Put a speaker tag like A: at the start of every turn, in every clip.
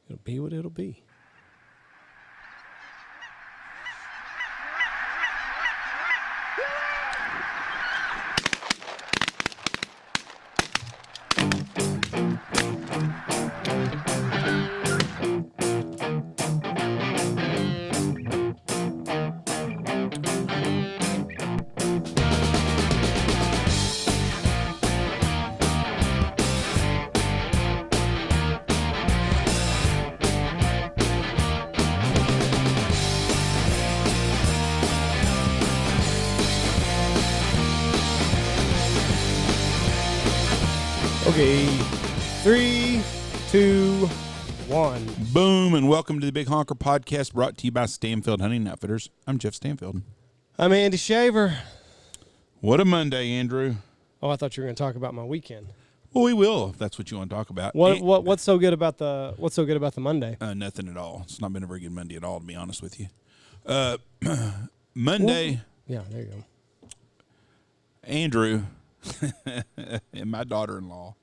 A: It'll be what it'll be. Okay, 3, 2, 1.
B: Boom, and welcome to the Big Honker Podcast, brought to you by Stanfield Hunting Outfitters. I'm Jeff Stanfield.
A: I'm Andy Shaver.
B: What a Monday, Andrew.
A: Oh, I thought you were going to talk about my weekend.
B: Well, we will, if that's what you want to talk about.
A: What's so good about the Monday?
B: Nothing at all. It's not been a very good Monday at all, to be honest with you. Monday.
A: Yeah, there you go.
B: Andrew and my daughter-in-law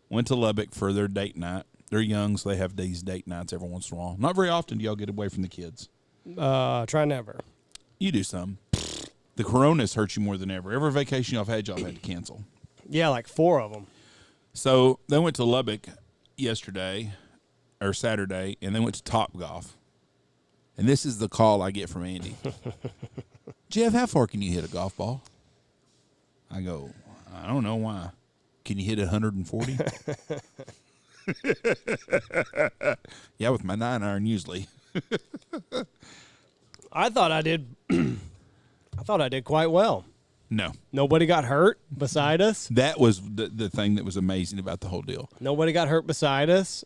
B: went to Lubbock for their date night. They're young, so they have these date nights every once in a while. Not very often do y'all get away from the kids.
A: Try never.
B: You do some. The coronas hurt you more than ever. Every vacation y'all have had to cancel.
A: Yeah, like 4 of them.
B: So they went to Lubbock yesterday or Saturday, and they went to Topgolf. And this is the call I get from Andy. Jeff, how far can you hit a golf ball? I go, I don't know why. Can you hit 140? Yeah, with my 9-iron usually.
A: I thought I did. I thought I did quite well.
B: No.
A: Nobody got hurt beside us.
B: That was the thing that was amazing about the whole deal.
A: Nobody got hurt beside us.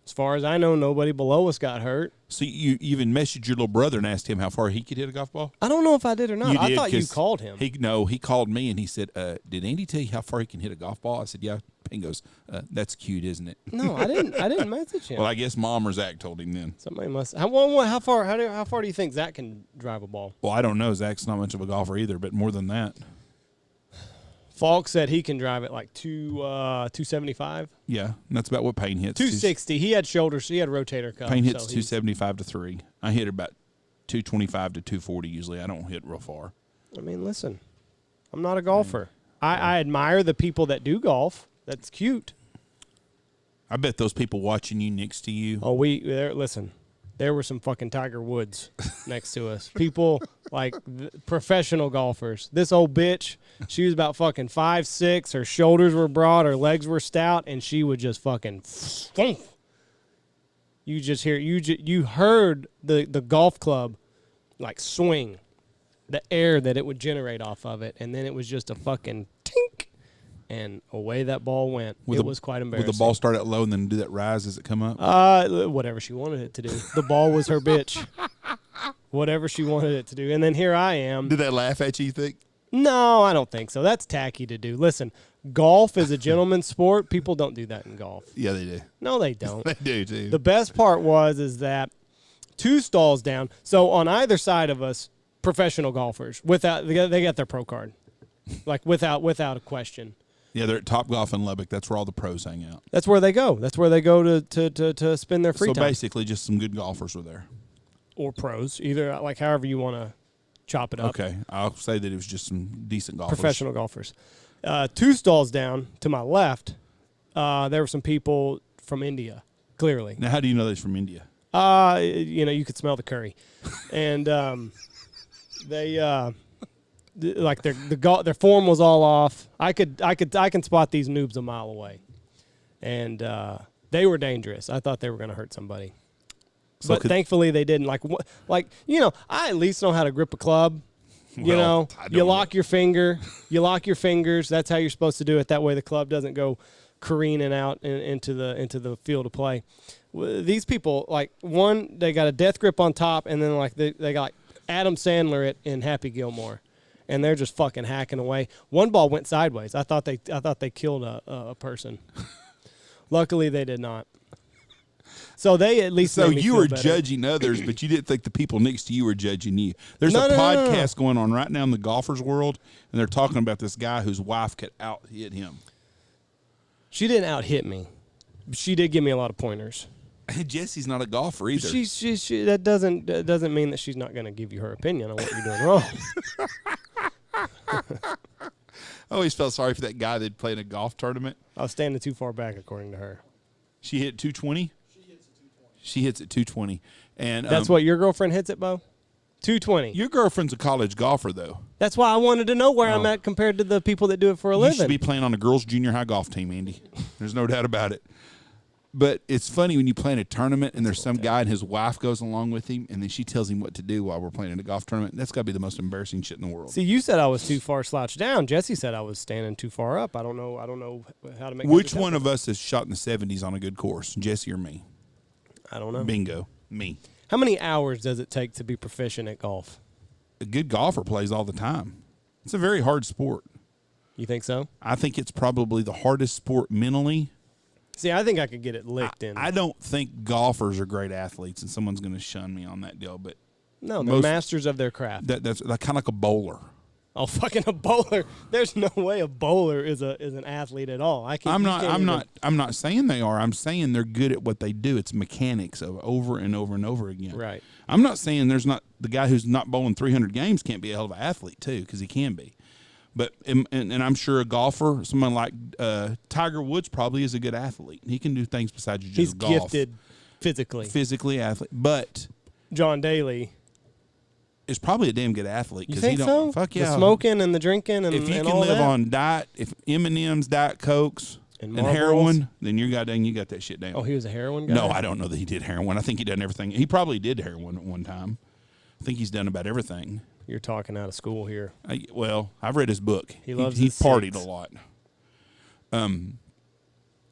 A: As far as I know, nobody below us got hurt.
B: So you even messaged your little brother and asked him how far he could hit a golf ball?
A: I don't know if I did or not. I thought you called him.
B: He called me and he said, did Andy tell you how far he can hit a golf ball? I said, yeah. And goes, that's cute, isn't it?
A: No, I didn't message him.
B: Well, I guess Mom or Zach told him then.
A: Somebody must. How far do you think Zach can drive a ball?
B: Well, I don't know. Zach's not much of a golfer either, but more than that.
A: Falk said he can drive it like 275.
B: Yeah, and that's about what Payne hits.
A: 260. He had shoulders. He had rotator cuff.
B: Payne hits 275 to 3. I hit about 225 to 240 usually. I don't hit real far.
A: I mean, listen, I'm not a golfer. I admire the people that do golf. That's cute.
B: I bet those people watching you next to you.
A: Oh, listen. There were some fucking Tiger Woods next to us. People like professional golfers. This old bitch, she was about fucking 5'6". Her shoulders were broad, her legs were stout, and she would just fucking. You just hear you heard the golf club like swing, the air that it would generate off of it, and then it was just a fucking tink. And away that ball went. It was quite embarrassing.
B: Would the ball start out low and then do that rise as it come up?
A: Whatever she wanted it to do. The ball was her bitch. Whatever she wanted it to do. And then here I am.
B: Did they laugh at you think?
A: No, I don't think so. That's tacky to do. Listen, golf is a gentleman's sport. People don't do that in golf.
B: Yeah, they do.
A: No, they don't.
B: They do, too.
A: The best part is that 2 stalls down. So on either side of us, professional golfers, they got their pro card. Like without a question.
B: Yeah, they're at Topgolf in Lubbock. That's where all the pros hang out.
A: That's where they go. That's where they go to spend their free time.
B: So basically just some good golfers were there.
A: Or pros. Either, like, however you want to chop it up.
B: Okay. I'll say that it was just some decent golfers.
A: Professional golfers. 2 stalls down to my left, there were some people from India, clearly.
B: Now, how do you know they're from India?
A: You could smell the curry. And they... like their form was all off. I can spot these noobs a mile away, and they were dangerous. I thought they were going to hurt somebody, but thankfully they didn't. I at least know how to grip a club. You lock your finger. You lock your fingers. That's how you're supposed to do it. That way the club doesn't go careening out into the field of play. These people, they got a death grip on top, and then they got Adam Sandler in Happy Gilmore. And they're just fucking hacking away. One ball went sideways. I thought they killed a person. Luckily, they did not. So they at least.
B: So
A: made me
B: you
A: feel
B: were
A: better.
B: judging others, but you didn't think the people next to you were judging you. There's a podcast going on right now in the golfers world, and they're talking about this guy whose wife could out-hit him.
A: She didn't out-hit me. She did give me a lot of pointers.
B: Jesse's not a golfer either.
A: She that doesn't mean that she's not going to give you her opinion on what you're doing wrong.
B: I always felt sorry for that guy that played in a golf tournament.
A: I was standing too far back, according to her.
B: She hit 220? She hits at 220. And
A: that's what your girlfriend hits at, Bo? 220.
B: Your girlfriend's a college golfer, though.
A: That's why I wanted to know where I'm at compared to the people that do it for a living.
B: You should be playing on a girls' junior high golf team, Andy. There's no doubt about it. But it's funny when you play in a tournament and there's some guy and his wife goes along with him and then she tells him what to do while we're playing in a golf tournament. That's got to be the most embarrassing shit in the world.
A: See, you said I was too far slouched down. Jesse said I was standing too far up. I don't know how to make.
B: Which one of us has shot in the 70s on a good course, Jesse or me?
A: I don't know.
B: Bingo, me.
A: How many hours does it take to be proficient at golf?
B: A good golfer plays all the time. It's a very hard sport.
A: You think so?
B: I think it's probably the hardest sport mentally.
A: See, I think I could get it licked in.
B: I don't think golfers are great athletes, and someone's going to shun me on that deal. But
A: no, they're masters of their craft.
B: That's kind of like a bowler.
A: Oh, fucking a bowler! There's no way a bowler is an athlete at all.
B: I'm not saying they are. I'm saying they're good at what they do. It's mechanics of over and over and over again.
A: Right.
B: I'm not saying there's not the guy who's not bowling 300 games can't be a hell of an athlete too, because he can be. But and I'm sure a golfer, someone like Tiger Woods, probably is a good athlete. He can do things besides just golf.
A: He's gifted physically athlete.
B: But
A: John Daly
B: is probably a damn good athlete.
A: You think so?
B: Fuck yeah.
A: The smoking and the drinking and
B: if you
A: and
B: can
A: all
B: live
A: that?
B: on diet, if M&M's, Diet Cokes, and heroin, then you got that shit down.
A: Oh, he was a heroin guy?
B: No, I don't know that he did heroin. I think he done everything. He probably did heroin at one time. I think he's done about everything.
A: You're talking out of school here.
B: I've read his book.
A: He loves
B: He
A: his
B: partied
A: six.
B: a lot.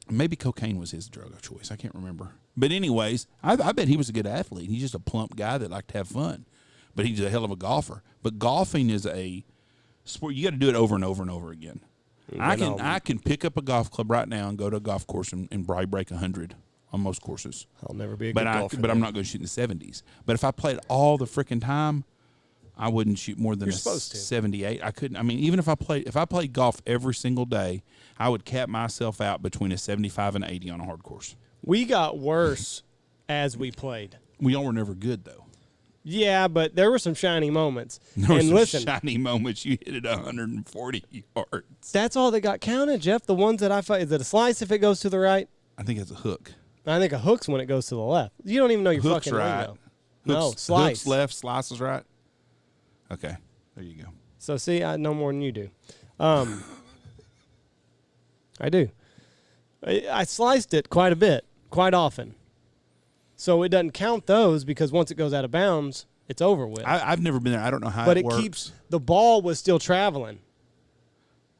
B: Maybe cocaine was his drug of choice. I can't remember. But anyways, I bet he was a good athlete. He's just a plump guy that liked to have fun. But he's a hell of a golfer. But golfing is a sport. You got to do it over and over and over again. I can pick up a golf club right now and go to a golf course and probably break 100 on most courses.
A: I'll never be a good golfer.
B: But I'm not going to shoot in the 70s. But if I played all the freaking time, I wouldn't shoot more than 78. I couldn't. I mean, even if I played golf every single day, I would cap myself out between a 75 and 80 on a hard course.
A: We got worse as we played.
B: We all were never good though.
A: Yeah, but there were some shiny moments.
B: There were some shiny moments. You hit it 140 yards.
A: That's all that got counted, Jeff. The ones that is it a slice if it goes to the right?
B: I think it's a hook.
A: I think a hook's when it goes to the left. You don't even know your
B: Hook's
A: fucking
B: right.
A: lingo. No, slice.
B: Hook's left, slice is right. Okay, there you go.
A: So, see, I know more than you do. I do. I sliced it quite a bit, quite often. So it doesn't count those because once it goes out of bounds, it's over with.
B: I've never been there. I don't know how
A: but
B: it works.
A: Keeps the ball was still traveling.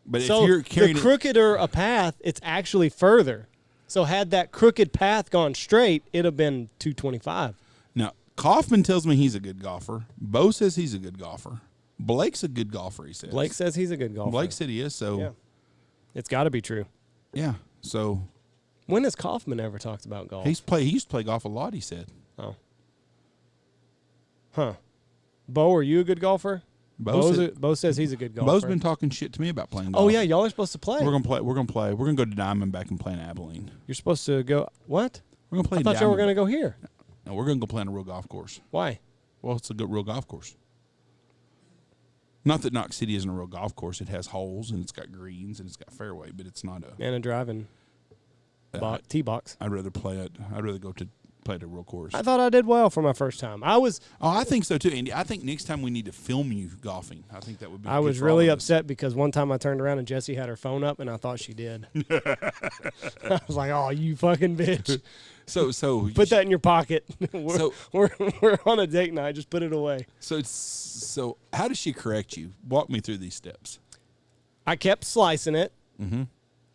B: But
A: so
B: if you're carrying
A: the crookeder a path, it's actually further. So had that crooked path gone straight, it'd have been 225.
B: Now, Kaufman tells me he's a good golfer. Bo says he's a good golfer. Blake's a good golfer, he says.
A: Blake says he's a good golfer.
B: Blake said he is, so.
A: Yeah. It's got to be true.
B: Yeah, so.
A: When has Kaufman ever talked about golf?
B: He used to play golf a lot, he said.
A: Oh. Huh. Bo, are you a good golfer? Bo says he's a good golfer.
B: Bo's been talking shit to me about playing golf.
A: Oh, yeah, y'all are supposed to play.
B: We're gonna play. We're gonna go to Diamondback and play in Abilene.
A: You're supposed to go, what?
B: We're gonna play
A: I thought y'all were going to go here.
B: No, we're gonna go play on a real golf course.
A: Why?
B: Well, it's a good real golf course. Not that Knox City isn't a real golf course. It has holes and it's got greens and it's got fairway, but it's not a.
A: And a driving tee box.
B: I'd rather play it. I'd rather go to play at a real course.
A: I thought I did well for my first time.
B: I think so too, Andy. I think next time we need to film you golfing. I think that would be.
A: I was really upset because one time I turned around and Jessie had her phone up and I thought she did. I was like, "Oh, you fucking bitch!"
B: So
A: put that in your pocket. We're on a date night. Just put it away.
B: So how does she correct you? Walk me through these steps.
A: I kept slicing it.
B: Mm-hmm.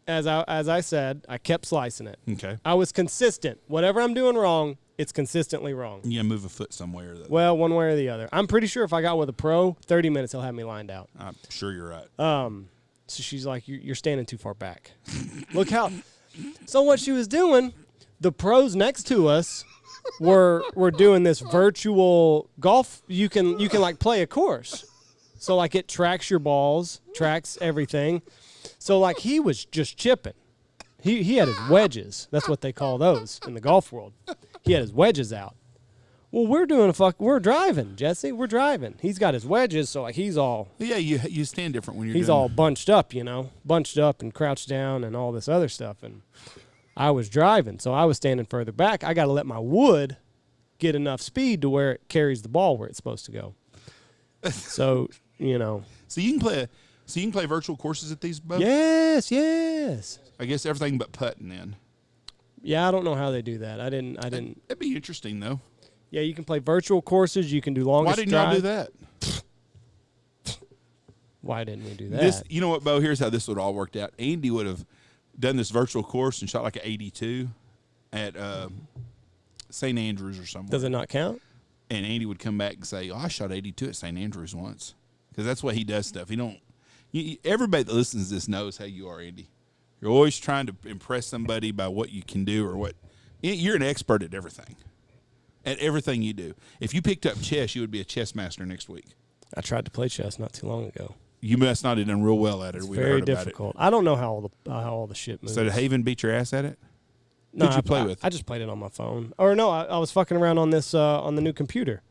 A: As I said, I kept slicing it.
B: Okay.
A: I was consistent. Whatever I'm doing wrong, it's consistently wrong.
B: You move a foot somewhere.
A: Well, one way or the other. I'm pretty sure if I got with a pro, 30 minutes he'll have me lined out.
B: I'm sure you're right.
A: So she's like, you're standing too far back. Look how. So what she was doing, the pros next to us were doing this virtual golf. You can like play a course. So like it tracks your balls, tracks everything. So, like, he was just chipping. He had his wedges. That's what they call those in the golf world. He had his wedges out. Well, we're driving, Jesse. We're driving. He's got his wedges, so like he's all.
B: Yeah, you stand different when you're.
A: He's all bunched up, bunched up and crouched down and all this other stuff. And I was driving, so I was standing further back. I got to let my wood get enough speed to where it carries the ball where it's supposed to go. So
B: So you can play virtual courses at these boats?
A: Yes.
B: I guess everything but putting then.
A: Yeah, I don't know how they do that. I didn't.
B: That'd be interesting though.
A: Yeah, you can play virtual courses. You can do longest
B: Why didn't
A: drive.
B: y'all do that?
A: Why didn't we do that?
B: You know what, Bo? Here's how this would all worked out. Andy would have done this virtual course and shot like an 82 at St. Andrews or somewhere.
A: Does it not count?
B: And Andy would come back and say, I shot 82 at St. Andrews once. Because that's why he does stuff. Everybody that listens to this knows how you are, Andy. You're always trying to impress somebody by what you can do or what. You're an expert at everything. At everything you do. If you picked up chess, you would be a chess master next week.
A: I tried to play chess not too long ago.
B: You must not have done real well at it.
A: It's
B: We've
A: very
B: heard
A: difficult.
B: About it.
A: I don't know how all the shit moves.
B: So did Haven beat your ass at it?
A: No,
B: Who'd you play with?
A: I just played it on my phone. Or no, I was fucking around on this on the new computer,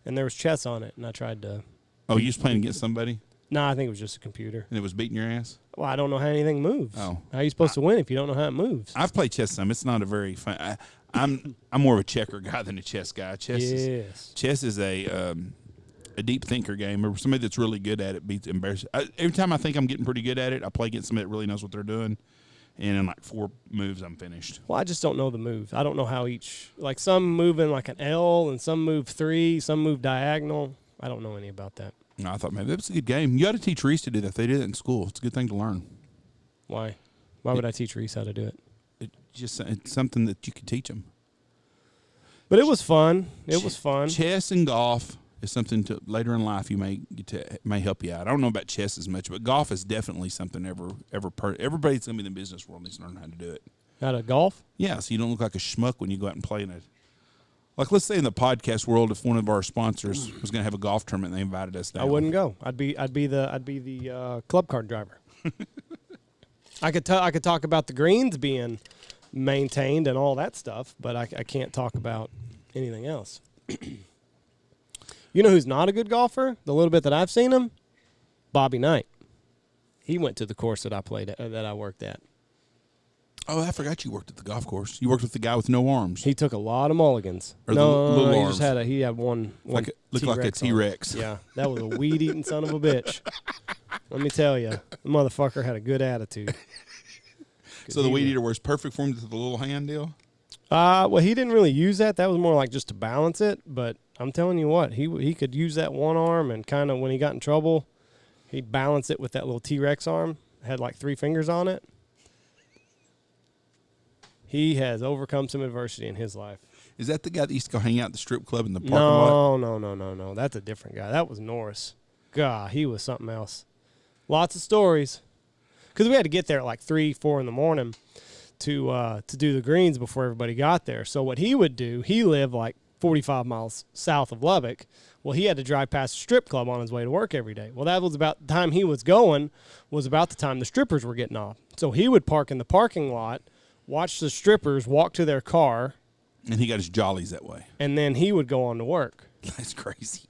A: and there was chess on it, and I tried to.
B: Oh, you was playing against somebody?
A: No, I think it was just a computer.
B: And it was beating your ass?
A: Well, I don't know how anything moves.
B: Oh.
A: How are you supposed to win if you don't know how it moves?
B: I've played chess some. It's not a very fun. I'm more of a checker guy than a chess guy. Chess is a deep thinker game. Or somebody that's really good at it beats embarrassing. Every time I think I'm getting pretty good at it, I play against somebody that really knows what they're doing. And in like 4 moves, I'm finished.
A: Well, I just don't know the moves. I don't know how some move in like an L and some move 3, some move diagonal. I don't know any about that.
B: No, I thought maybe that was a good game. You got to teach Reese to do that. They do that in school. It's a good thing to learn.
A: Why? Why would I teach Reese how to do it?
B: It's something that you could teach them.
A: But it was fun. It was fun.
B: Chess and golf is something to later in life you may help you out. I don't know about chess as much, but golf is definitely something everybody's gonna be in the business world needs to learn how to do it.
A: How to golf?
B: Yeah, so you don't look like a schmuck when you go out and play in it. Like, let's say in the podcast world, if one of our sponsors was going to have a golf tournament and they invited us down,
A: I wouldn't go. I'd be the club card driver. I could talk about the greens being maintained and all that stuff, but I can't talk about anything else. You know who's not a good golfer? The little bit that I've seen him, Bobby Knight. He went to the course that I worked at.
B: Oh, I forgot you worked at the golf course. You worked with the guy with no arms.
A: He took a lot of mulligans.
B: Or little
A: he
B: arms.
A: he had one
B: looked like a T-Rex.
A: Yeah, that was a weed-eating son of a bitch. Let me tell you, the motherfucker had a good attitude.
B: So the weed eater was perfect for him with the little hand deal?
A: Well, he didn't really use that. That was more like just to balance it. But I'm telling you what, he could use that one arm and kind of when he got in trouble, he'd balance it with that little T-Rex arm. Had like 3 fingers on it. He has overcome some adversity in his life.
B: Is that the guy that used to go hang out at the strip club in the parking lot?
A: No. That's a different guy. That was Norris. God, he was something else. Lots of stories. Because we had to get there at like 3, 4 in the morning to do the greens before everybody got there. So what he would do, he lived like 45 miles south of Lubbock. Well, he had to drive past a strip club on his way to work every day. Well, that was about the time he was going was about the time the strippers were getting off. So he would park in the parking lot, watch the strippers walk to their car.
B: And he got his jollies that way.
A: And then he would go on to work.
B: That's crazy.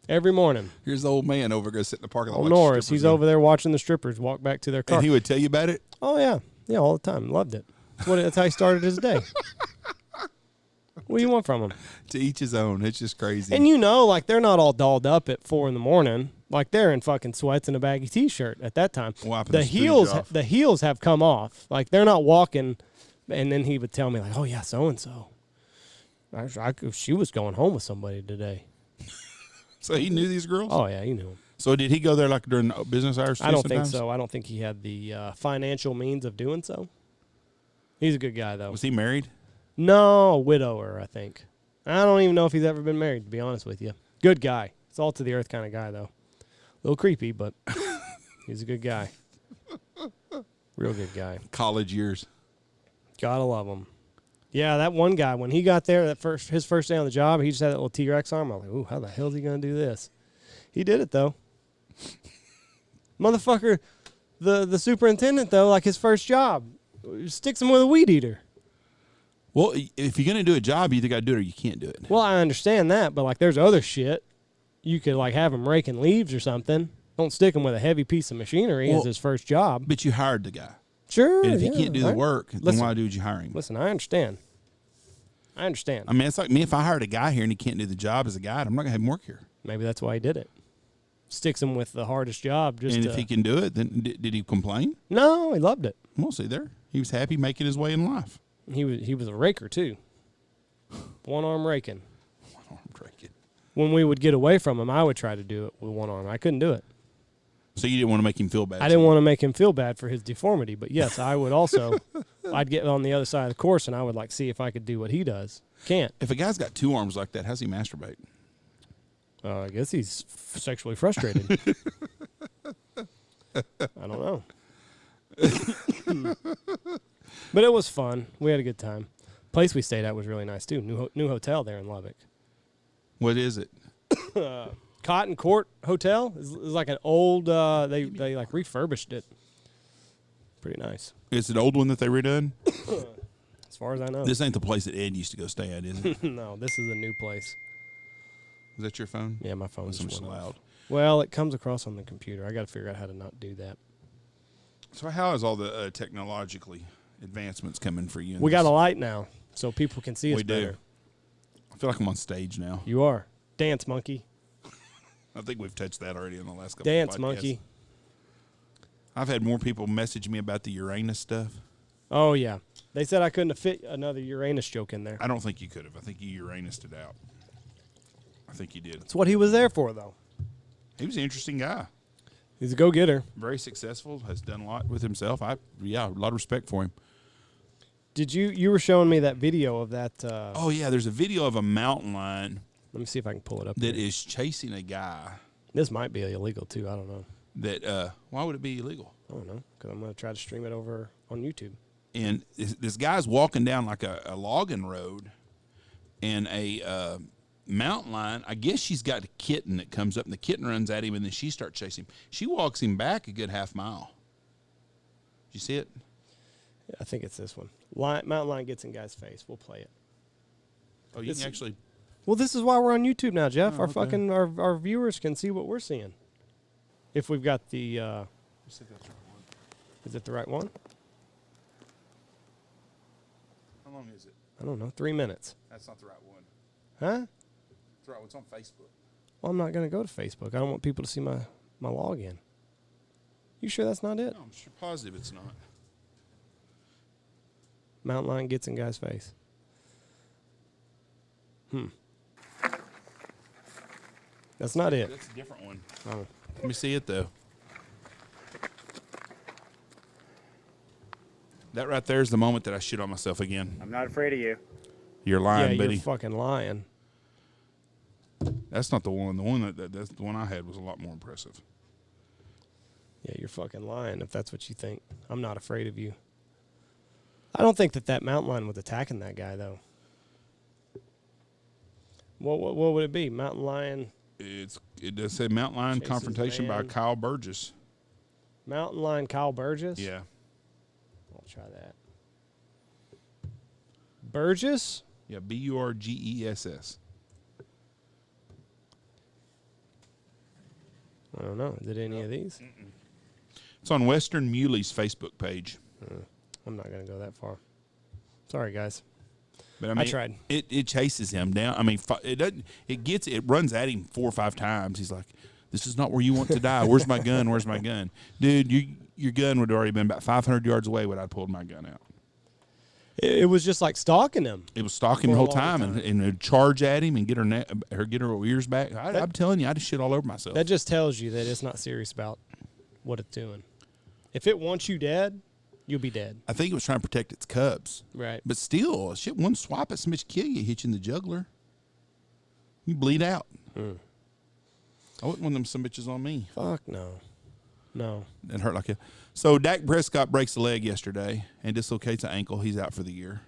A: Every morning.
B: Here's the old man over going to sit in the parking lot.
A: Oh, Norris, he's over there watching the strippers walk back to their car.
B: And he would tell you about it?
A: Oh, yeah. Yeah, all the time. Loved it. That's how he started his day. What do you want from him?
B: To each his own. It's just crazy.
A: And like they're not all dolled up at 4 in the morning. Like they're in fucking sweats and a baggy T-shirt at that time. The heels have come off. Like they're not walking. And then he would tell me like, oh, yeah, so-and-so. She was going home with somebody today.
B: So he knew these girls?
A: Oh, yeah, he knew them.
B: So did he go there like during business hours?
A: I don't think so. I don't think he had the financial means of doing so. He's a good guy, though.
B: Was he married?
A: No, a widower, I think. I don't even know if he's ever been married, to be honest with you. Good guy. Salt to the earth kind of guy, though. A little creepy, but he's a good guy. Real good guy.
B: College years.
A: Gotta love him. Yeah, that one guy, when he got there, his first day on the job, he just had that little T-Rex arm. I was like, ooh, how the hell is he going to do this? He did it, though. Motherfucker, the superintendent, though, like his first job, sticks him with a weed eater.
B: Well, if you're going to do a job, you either got to do it or you can't do it.
A: Well, I understand that, but like there's other shit. You could like have him raking leaves or something. Don't stick him with a heavy piece of machinery as his first job.
B: But you hired the guy.
A: Sure.
B: And if he can't do the work, then why would you hire him?
A: Listen, I understand. I mean, it's
B: like me. If I hired a guy here and he can't do the job as a guide, I'm not going to have him work here.
A: Maybe that's why he did it. Sticks him with the hardest job.
B: And if he can do it, then did he complain?
A: No, he loved it.
B: Well, see there. He was happy making his way in life.
A: He was a raker, too. One-arm raking.
B: One-arm raking.
A: When we would get away from him, I would try to do it with one arm. I couldn't do it.
B: So you didn't want to make him feel bad?
A: I didn't want to make him feel bad for his deformity. But, yes, I would also – I'd get on the other side of the course, and I would, like, see if I could do what he does. Can't.
B: If a guy's got two arms like that, how's he masturbate?
A: I guess he's sexually frustrated. I don't know. But it was fun. We had a good time. Place we stayed at was really nice, too. New hotel there in Lubbock.
B: What is it?
A: Cotton Court Hotel. It's like an old, they like refurbished it. Pretty nice.
B: Is it an old one that they redone?
A: As far as I know.
B: This ain't the place that Ed used to go stay at, is it?
A: No, this is a new place.
B: Is that your phone?
A: Yeah, my phone's
B: just loud.
A: Well, it comes across on the computer. I got to figure out how to not do that.
B: So how is all the technologically advancements coming for you?
A: We got a light now, so people can see us better.
B: I feel like I'm on stage now.
A: You are. Dance monkey.
B: I think we've touched that already in the last couple
A: Dance
B: of podcasts.
A: monkey.
B: I've had more people message me about the Uranus stuff.
A: Oh, yeah. They said I couldn't have fit another Uranus joke in there.
B: I don't think you could have. I think you Uranused it out. I think you did.
A: That's what he was there for, though.
B: He was an interesting guy.
A: He's a go-getter.
B: Very successful. Has done a lot with himself. A lot of respect for him.
A: Did you were showing me that video of that?
B: Oh yeah, there's a video of a mountain lion.
A: Let me see if I can pull it up.
B: That is chasing a guy.
A: This might be illegal too. I don't know.
B: That why would it be illegal?
A: I don't know, because I'm going to try to stream it over on YouTube.
B: And this guy's walking down like a logging road, and a mountain lion, I guess she's got a kitten that comes up, and the kitten runs at him, and then she starts chasing him. She walks him back a good half mile. Did you see it?
A: Yeah, I think it's this one. Mountain lion gets in guy's face. We'll play it.
B: Oh, you can actually...
A: Well, this is why we're on YouTube now, Jeff.
B: Oh, okay.
A: Our viewers can see what we're seeing. If we've got the...
B: Let's see if that's the right one.
A: Is it the right one?
B: How long is it?
A: I don't know. 3 minutes.
B: That's not the right one.
A: Huh?
B: It's the right one. It's on Facebook.
A: Well, I'm not going to go to Facebook. I don't want people to see my login. You sure that's not it?
B: No, I'm sure positive it's not.
A: Mountain lion gets in guy's face. That's not it.
B: That's a different one.
A: Oh.
B: Let me see it, though. That right there is the moment that I shit on myself again.
C: I'm not afraid of you.
B: You're lying,
A: yeah,
B: buddy.
A: you're fucking lying.
B: That's not the one. The one that's the one I had was a lot more impressive.
A: Yeah, you're fucking lying if that's what you think. I'm not afraid of you. I don't think that mountain lion was attacking that guy, though. What would it be? Mountain lion?
B: It does say mountain lion
A: Chases
B: confrontation by
A: man.
B: Kyle Burgess.
A: Mountain lion Kyle Burgess?
B: Yeah.
A: I'll try that. Burgess?
B: Yeah, Burgess.
A: I don't know. Is it any of these?
B: It's on Western Muley's Facebook page.
A: I'm not going to go that far. Sorry, guys.
B: But
A: I tried.
B: It chases him down. I mean, it runs at him 4 or 5 times. He's like, "This is not where you want to die. Where's my gun? Where's my gun, dude? Your gun would have already been about 500 yards away when I pulled my gun out."
A: It was just like stalking him.
B: It was stalking him the whole time, and it'd charge at him and get her ears back. I'm telling you, I just shit all over myself.
A: That just tells you that it's not serious about what it's doing. If it wants you dead, you'll be dead.
B: I think it was trying to protect its cubs.
A: Right.
B: But still, shit, one swipe at some bitch kill you, hit you in the jugular. You bleed out. I wouldn't want them some bitches on me.
A: Fuck no. No.
B: It hurt like it. So Dak Prescott breaks a leg yesterday and dislocates an ankle. He's out for the year.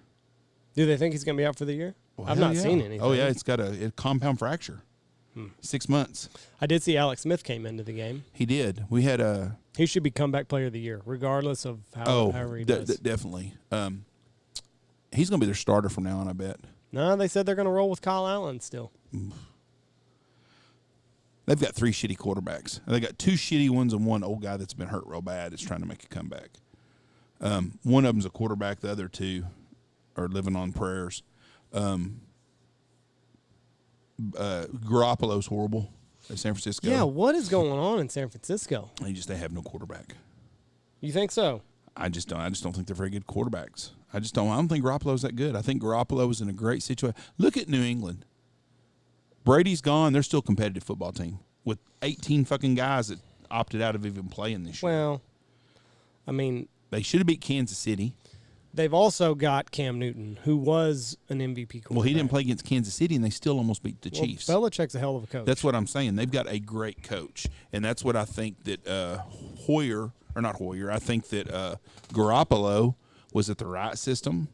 A: Do they think he's going to be out for the year?
B: Well,
A: I've not seen anything.
B: Oh, yeah, it's got a compound fracture. 6 months.
A: I did see Alex Smith came into the game.
B: He did. We had a...
A: He should be comeback player of the year, regardless of however he does.
B: Definitely. He's going to be their starter from now on, I bet.
A: No, they said they're going to roll with Kyle Allen still.
B: They've got 3 shitty quarterbacks. They got 2 shitty ones and one old guy that's been hurt real bad that's trying to make a comeback. One of them's a quarterback. The other 2 are living on prayers. Garoppolo's horrible at San Francisco.
A: Yeah, what is going on in San Francisco?
B: They have no quarterback.
A: You think so?
B: I just don't think they're very good quarterbacks. I don't think Garoppolo's that good. I think Garoppolo is in a great situation. Look at New England. Brady's gone. They're still a competitive football team with 18 fucking guys that opted out of even playing this year.
A: Well, I mean,
B: they should have beat Kansas City.
A: They've also got Cam Newton, who was an MVP quarterback.
B: Well, he didn't play against Kansas City, and they still almost beat the Chiefs.
A: Belichick's a hell of a coach.
B: That's what I'm saying. They've got a great coach, and that's what I think that I think that Garoppolo was at the right system,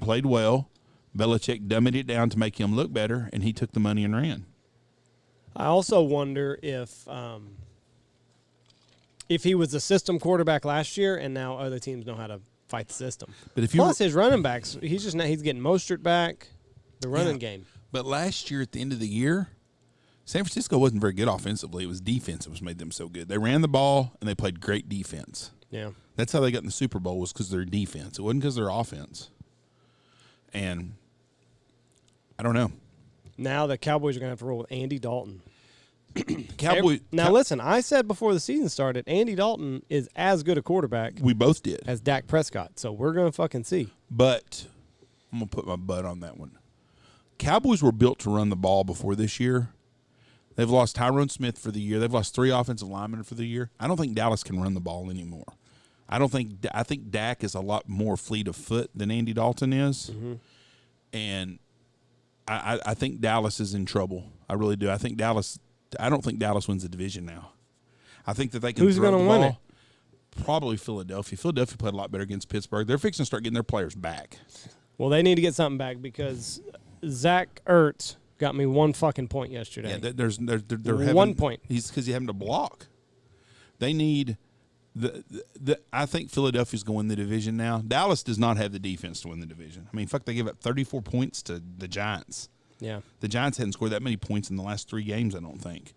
B: played well. Belichick dummied it down to make him look better, and he took the money and ran.
A: I also wonder if he was a system quarterback last year, and now other teams know how to fight the system. But plus his running backs, he's getting Mostert back, the running game.
B: But last year at the end of the year, San Francisco wasn't very good offensively. It was defense that was made them so good. They ran the ball and they played great defense.
A: Yeah,
B: that's how they got in the Super Bowl, was because of their defense. It wasn't because of their offense. And I don't know.
A: Now the Cowboys are going to have to roll with Andy Dalton. Listen, I said before the season started, Andy Dalton is as good a quarterback.
B: We both did.
A: As Dak Prescott. So we're going to fucking see.
B: But I'm going to put my butt on that one. Cowboys were built to run the ball before this year. They've lost Tyrone Smith for the year. They've lost 3 offensive linemen for the year. I don't think Dallas can run the ball anymore. I think Dak is a lot more fleet of foot than Andy Dalton is. Mm-hmm. And I think Dallas is in trouble. I really do. I don't think Dallas wins the division now. I think that they can
A: Who's
B: throw the ball.
A: Win it?
B: Probably Philadelphia. Philadelphia played a lot better against Pittsburgh. They're fixing to start getting their players back.
A: Well, they need to get something back because Zach Ertz got me 1 fucking point yesterday.
B: Yeah, they're having
A: 1 point.
B: He's because he's having to block. They need I think Philadelphia's going to win the division now. Dallas does not have the defense to win the division. I mean, they gave up 34 points to the Giants.
A: Yeah.
B: The Giants hadn't scored that many points in the last 3 games, I don't think.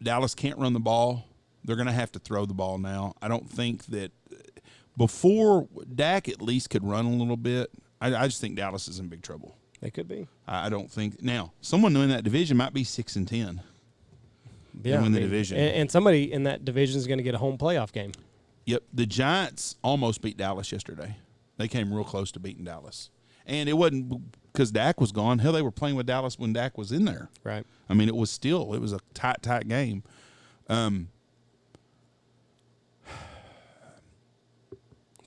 B: Dallas can't run the ball. They're going to have to throw the ball now. I don't think that before Dak at least could run a little bit. I just think Dallas is in big trouble.
A: They could be.
B: I don't think. Now, someone in that division might be 6-10.
A: Yeah,
B: win the division.
A: And somebody in that division is going to get a home playoff game.
B: Yep. The Giants almost beat Dallas yesterday. They came real close to beating Dallas. And it wasn't because Dak was gone. Hell, they were playing with Dallas when Dak was in there.
A: Right.
B: I mean, it was a tight game.
A: It's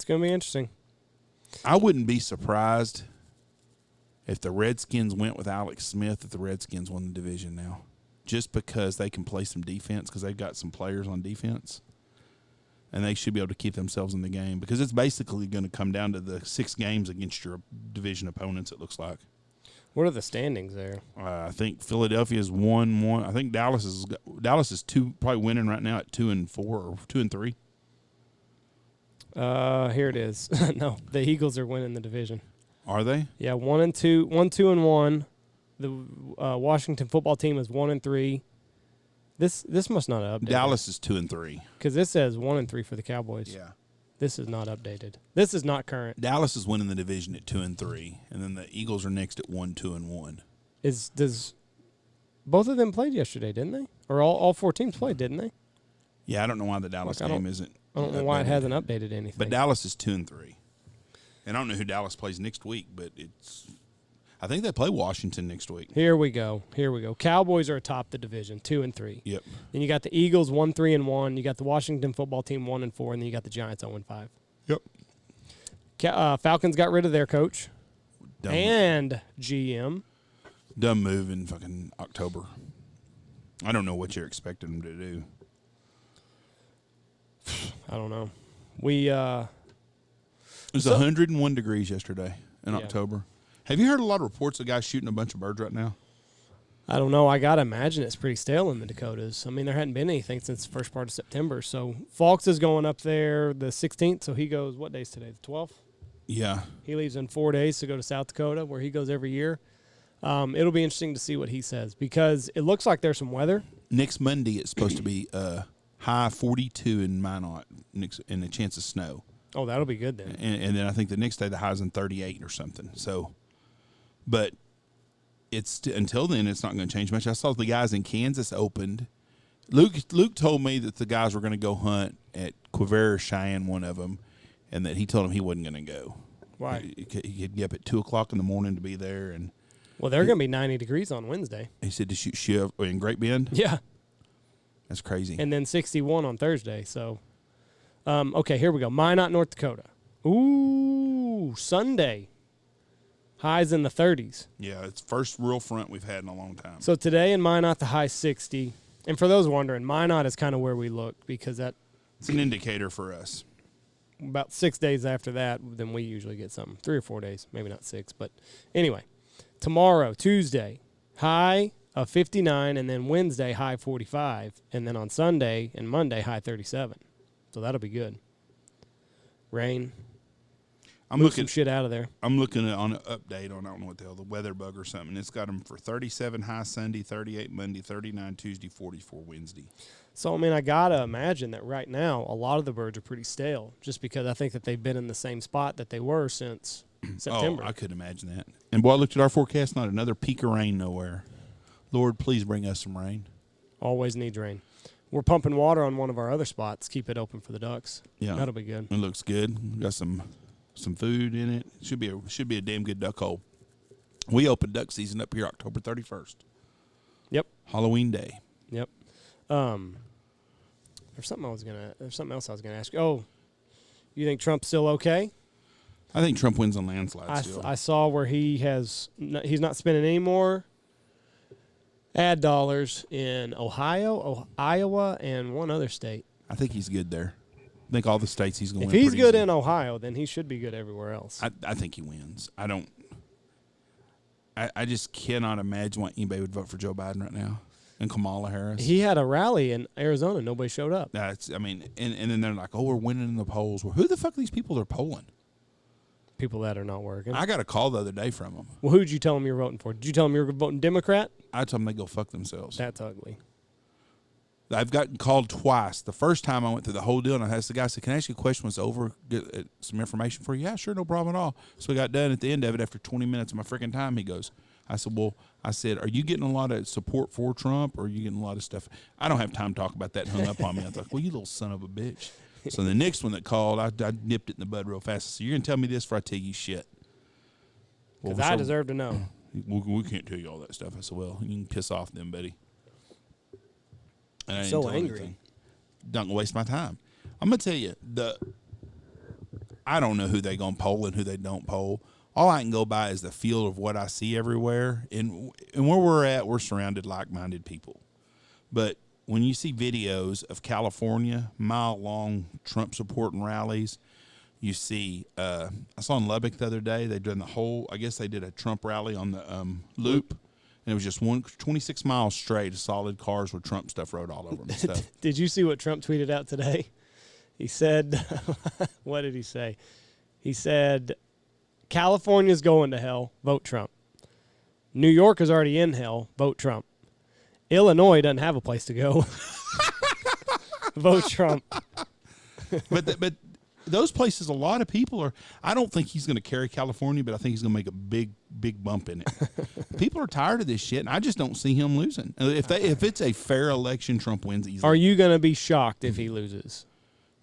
A: going to be interesting.
B: I wouldn't be surprised if the Redskins went with Alex Smith if the Redskins won the division now. Just because they can play some defense because they've got some players on defense. And they should be able to keep themselves in the game because it's basically going to come down to the 6 games against your division opponents, it looks like.
A: What are the standings there?
B: I think Philadelphia is 1-1. I think Dallas is probably winning right now at 2-4 or 2-3.
A: Here it is. No, the Eagles are winning the division.
B: Are they?
A: Yeah, 1-2, 1-2-1. The Washington football team is 1-3. This must not have updated.
B: Dallas is 2-3
A: because this says 1-3 for the Cowboys.
B: Yeah,
A: this is not updated. This is not current.
B: Dallas is winning the division at 2-3, and then the Eagles are next at 1-2-1.
A: Does both of them played yesterday? Didn't they? Or all 4 teams played? Didn't they?
B: Yeah, I don't know why the Dallas game isn't.
A: I don't know why it hasn't updated anything.
B: But Dallas is 2-3, and I don't know who Dallas plays next week, but I think they play Washington next week.
A: Here we go. Cowboys are atop the division, 2-3.
B: Yep.
A: Then you got the Eagles 1-3-1. You got the Washington football team 1-4, and then you got the Giants 0-5.
B: Yep.
A: Falcons got rid of their coach
B: Dumb
A: and GM.
B: Dumb move in fucking October. I don't know what you're expecting them to do.
A: I don't know.
B: It was 101 degrees yesterday in October. Have you heard a lot of reports of guys shooting a bunch of birds right now?
A: I don't know. I got to imagine it's pretty stale in the Dakotas. I mean, there hadn't been anything since the first part of September. So Falks is going up there the 16th. So he goes, what day is today? The 12th?
B: Yeah.
A: He leaves in 4 days to go to South Dakota, where he goes every year. It'll be interesting to see what he says because it looks like there's some weather.
B: Next Monday, it's supposed to be high 42 in Minot and a chance of snow.
A: Oh, that'll be good then.
B: And then I think the next day the high's in 38 or something. So, but until then, it's not going to change much. I saw the guys in Kansas opened. Luke told me that the guys were going to go hunt at Quivira, Cheyenne, one of them, and that he told him he wasn't going to go.
A: Why?
B: He'd get up at 2:00 in the morning to be there, and
A: well, they're going to be 90 degrees on Wednesday.
B: he said to shoot shiv in Great Bend.
A: Yeah,
B: that's crazy.
A: and then 61 on Thursday. So, okay, here we go. Minot, North Dakota. Ooh, Sunday. Highs in the 30s.
B: Yeah, it's first real front we've had in a long time.
A: So today in Minot, the high 60. And for those wondering, Minot is kind of where we look because
B: it's an indicator for us.
A: About 6 days after that, then we usually get something. 3 or 4 days, maybe not 6. But anyway, tomorrow, Tuesday, high of 59, and then Wednesday, high 45. And then on Sunday and Monday, high 37. So that'll be good. Rain.
B: I'm
A: Move
B: looking
A: some shit out of there.
B: I'm looking on an update on, I don't know what the hell, the weather bug or something. It's got them for 37 high Sunday, 38 Monday, 39 Tuesday, 44 Wednesday.
A: So, I mean, I got to imagine that right now a lot of the birds are pretty stale just because I think that they've been in the same spot that they were since September.
B: Oh, I could imagine that. And, boy, I looked at our forecast, not another peak of rain nowhere. Lord, please bring us some rain.
A: Always needs rain. We're pumping water on one of our other spots. Keep it open for the ducks.
B: Yeah.
A: That'll be good.
B: It looks good. Got some food in it. Should be a damn good duck hole. We open duck season up here October 31st.
A: Yep.
B: Halloween Day.
A: Yep. There's something else I was gonna ask you. Oh, you think Trump's still okay?
B: I think Trump wins on landslide still.
A: I saw where he's not spending any more ad dollars in Ohio, Iowa, and one other state.
B: I think he's good there. I think all the states he's going to
A: If
B: win.
A: he's good
B: easy.
A: in Ohio, then he should be good everywhere else.
B: I think he wins. I just cannot imagine why anybody would vote for Joe Biden right now and Kamala Harris.
A: He had a rally in Arizona. Nobody showed up.
B: And then they're like, oh, we're winning in the polls. Well, who the fuck are these people that are polling?
A: People that are not working.
B: I got a call the other day from them.
A: Well, who'd you tell them you were voting for? Did you tell them you were voting Democrat?
B: I told them they go fuck themselves.
A: That's ugly.
B: I've gotten called twice. The first time I went through the whole deal, and I asked the guy, I said, can I ask you a question when it's over? Get some information for you? Yeah, sure, no problem at all. So we got done at the end of it after 20 minutes of my freaking time. He goes, I said, are you getting a lot of support for Trump, or are you getting a lot of stuff? I don't have time to talk about that. Hung up on me. I thought, well, you little son of a bitch. So the next one that called, I nipped it in the bud real fast. I said, you're going to tell me this before I tell you shit.
A: Because I deserve to know.
B: We can't tell you all that stuff. I said, well, you can piss off then, buddy. And I didn't
A: So
B: tell
A: angry.
B: anything. Don't waste my time. I'm going to tell you, I don't know who they going to poll and who they don't poll. All I can go by is the feel of what I see everywhere. And where we're at, we're surrounded like-minded people. But when you see videos of California, mile-long Trump supporting rallies, you see, I saw in Lubbock the other day, they did I guess they did a Trump rally on the loop. And it was just 26 miles straight of solid cars with Trump stuff wrote all over them and stuff.
A: Did you see what Trump tweeted out today? He said, what did he say? He said, California's going to hell, vote Trump. New York is already in hell, vote Trump. Illinois doesn't have a place to go. Vote Trump.
B: But those places, a lot of people are. I don't think he's going to carry California, but I think he's going to make a big bump in it. People are tired of this shit, and I just don't see him losing. If it's a fair election, Trump wins easily.
A: Are you going to be shocked if he loses?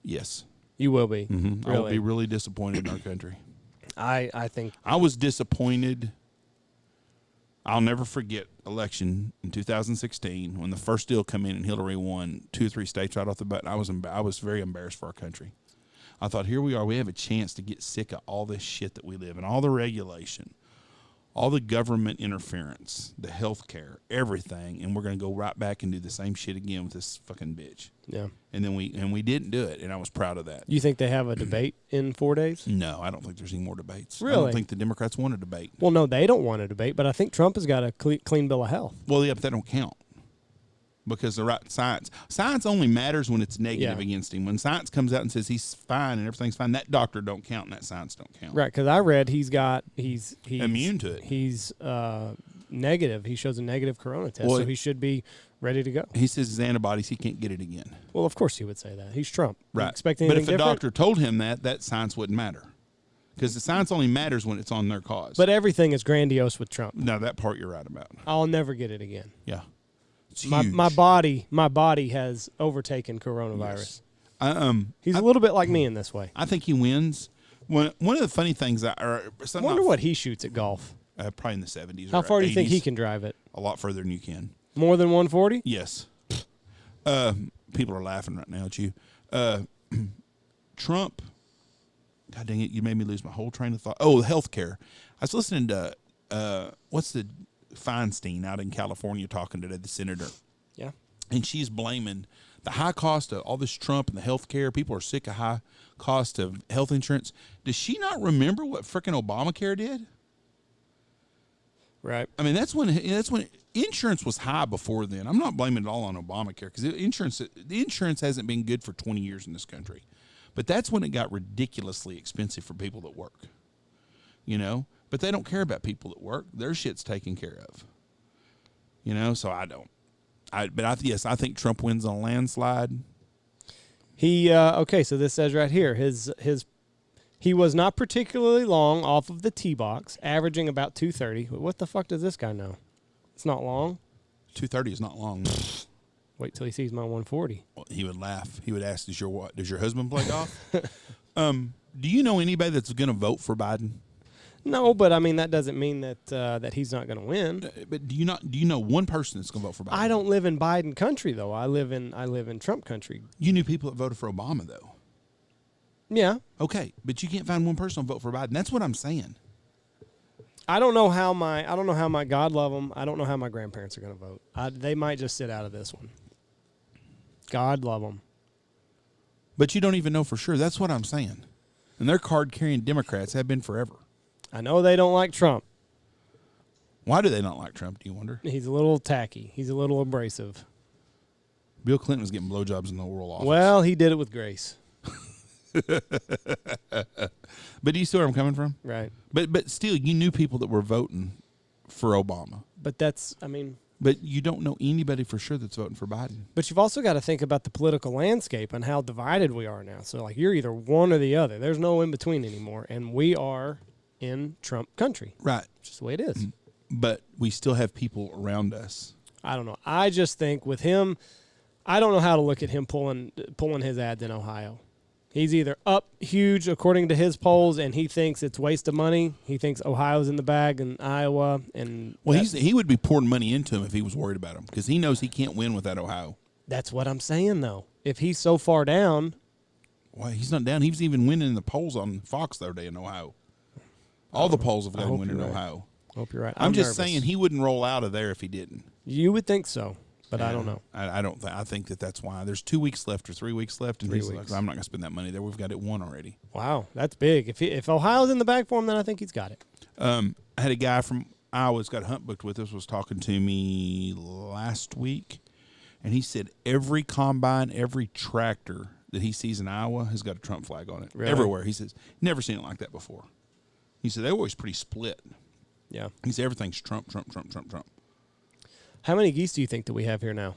B: Yes.
A: You will be.
B: Mm-hmm.
A: Really?
B: I will be really disappointed in our country.
A: I think.
B: I was disappointed. I'll never forget election in 2016 when the first deal come in and Hillary won 2 or 3 states right off the bat. I was very embarrassed for our country. I thought, here we are. We have a chance to get sick of all this shit that we live in, all the regulation, all the government interference, the health care, everything, and we're going to go right back and do the same shit again with this fucking bitch.
A: Yeah.
B: And then we didn't do it, and I was proud of that.
A: You think they have a debate in 4 days?
B: No, I don't think there's any more debates.
A: Really?
B: I don't think the Democrats want a debate.
A: Well, no, they don't want a debate, but I think Trump has got a clean bill of health.
B: Well, yeah, but that don't count. because the right science only matters when it's negative
A: Yeah.
B: against him. When science comes out and says he's fine and everything's fine, that doctor don't count and that science don't count.
A: Right, because I read he's
B: Immune to it.
A: He's negative. He shows a negative corona test,
B: Well,
A: so he should be ready to go.
B: He says his antibodies, he can't get it again.
A: Well, of course he would say that. He's Trump. You
B: Right.
A: expect
B: But
A: anything
B: if a
A: different?
B: doctor told him that science wouldn't matter. Because the science only matters when it's on their cause.
A: But everything is grandiose with Trump.
B: No, that part you're right about.
A: I'll never get it again.
B: Yeah. It's
A: My
B: huge.
A: my body has overtaken coronavirus.
B: Yes.
A: He's a little bit like me in this way.
B: I think he wins. One of the funny things
A: I wonder what he shoots at golf.
B: Probably in the 70s.
A: How
B: or
A: far do you think
B: 80s.
A: he can drive it?
B: A lot further than you can.
A: More than 140?
B: Yes. People are laughing right now at you. Trump. God dang it! You made me lose my whole train of thought. Oh, healthcare. I was listening to what's the Feinstein out in California talking today, the senator.
A: Yeah.
B: And she's blaming the high cost of all this Trump and the health care. People are sick of high cost of health insurance. Does she not remember what frickin' Obamacare did?
A: Right.
B: I mean, that's when insurance was high before then. I'm not blaming it all on Obamacare because the insurance hasn't been good for 20 years in this country. But that's when it got ridiculously expensive for people that work. You know? But they don't care about people that work. Their shit's taken care of. You know? So I don't. Yes, I think Trump wins on a landslide.
A: He okay, so this says right here, he was not particularly long off of the tee box, averaging about 230. What the fuck does this guy know? It's not long.
B: 230 is not long.
A: Wait till he sees my 140.
B: Well, he would laugh. He would ask, Does your husband play golf? Do you know anybody that's going to vote for Biden?
A: No, but I mean that doesn't mean that he's not going to win.
B: But do you know one person that's going to vote for Biden?
A: I don't live in Biden country though. I live in Trump country.
B: You knew people that voted for Obama though.
A: Yeah.
B: Okay, but you can't find one person to vote for Biden. That's what I'm saying.
A: I don't know how my God love them. I don't know how my grandparents are going to vote. They might just sit out of this one. God love them.
B: But you don't even know for sure. That's what I'm saying. And they're card-carrying Democrats, have been forever.
A: I know they don't like Trump.
B: Why do they not like Trump, do you wonder?
A: He's a little tacky. He's a little abrasive.
B: Bill Clinton was getting blowjobs in the Oval Office.
A: Well, he did it with grace.
B: But do you see where I'm coming from?
A: Right.
B: But still, you knew people that were voting for Obama.
A: But that's, I mean...
B: But you don't know anybody for sure that's voting for Biden.
A: But you've also got to think about the political landscape and how divided we are now. So, like, you're either one or the other. There's no in-between anymore. And we are in Trump country.
B: Right.
A: It's just the way it is.
B: But we still have people around us.
A: I don't know. I just think with him, I don't know how to look at him pulling his ads in Ohio. He's either up huge according to his polls, and he thinks it's waste of money. He thinks Ohio's in the bag and Iowa. And
B: well, he would be pouring money into him if he was worried about him because he knows he can't win without Ohio.
A: That's what I'm saying, though. If he's so far down.
B: Well, he's not down. He was even winning the polls on Fox the other day in Ohio. All the polls have got him winning in Ohio.
A: I hope you're right.
B: I'm just
A: nervous.
B: saying he wouldn't roll out of there if he didn't.
A: You would think so, but I don't know.
B: I don't. I think that's why. There's 2 weeks left or 3 weeks left, and
A: 3
B: he's
A: weeks.
B: like, I'm not going to spend that money there. We've got it won already.
A: Wow, that's big. If Ohio's in the bag for him, then I think he's got it.
B: I had a guy from Iowa that's got a hunt booked with us was talking to me last week, and he said every combine, every tractor that he sees in Iowa has got a Trump flag on it.
A: Really?
B: Everywhere. He says, never seen it like that before. He said, they're always pretty split.
A: Yeah.
B: He said, everything's Trump, Trump, Trump, Trump, Trump.
A: How many geese do you think that we have here now?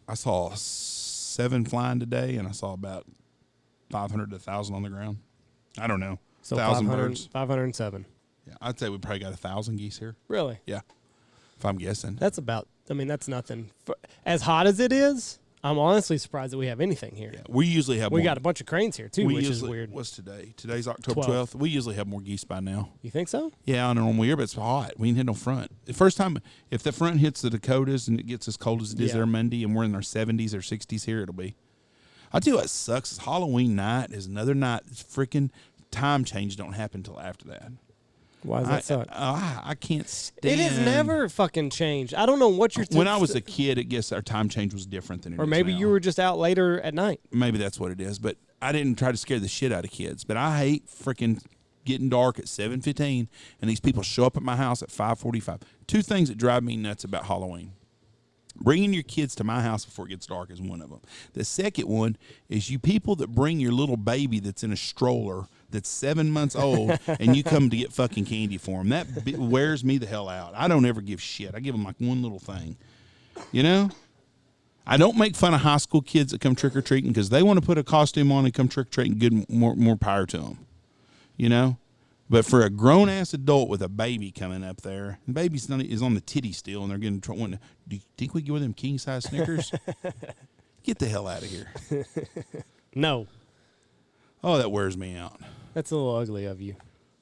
B: I saw 7 flying today, and I saw about 500 to 1,000 on the ground. I don't know.
A: So
B: 1,000 birds.
A: 507.
B: Yeah, I'd say we probably got 1,000 geese here.
A: Really?
B: Yeah, if I'm guessing.
A: That's about, I mean, that's nothing. As hot as it is, I'm honestly surprised that we have anything here.
B: Yeah, we usually have
A: We
B: more.
A: got a bunch of cranes here, too, which is weird.
B: What's today? Today's October
A: 12th.
B: 12th. We usually have more geese by now.
A: You think so?
B: Yeah, on a normal year, but it's hot. We ain't hit no front. The first time, if the front hits the Dakotas and it gets as cold as it is
A: Yeah.
B: there Monday and we're in our 70s or 60s here, it'll be. I'll tell you what sucks is Halloween night is another night. It's freaking time change don't happen until after that.
A: Why does that suck?
B: I can't stand.
A: It has never fucking changed. I don't know what you're
B: When I was a kid, I guess our time change was different than it is
A: or maybe
B: now.
A: you were just out later at night.
B: Maybe that's what it is. But I didn't try to scare the shit out of kids. But I hate freaking getting dark at 7:15 and these people show up at my house at 5:45. 2 things that drive me nuts about Halloween. Bringing your kids to my house before it gets dark is one of them. The second one is you people that bring your little baby that's in a stroller that's 7 months old and you come to get fucking candy for them. That wears me the hell out. I don't ever give shit. I give them like one little thing. You know? I don't make fun of high school kids that come trick-or-treating because they want to put a costume on and come trick-or-treating. Good, more power to them. You know? But for a grown-ass adult with a baby coming up there, the baby is on the titty still, and they're getting wanting to, do you think we give them king-size Snickers? Get the hell out of here.
A: No.
B: Oh, that wears me out.
A: That's a little ugly of you.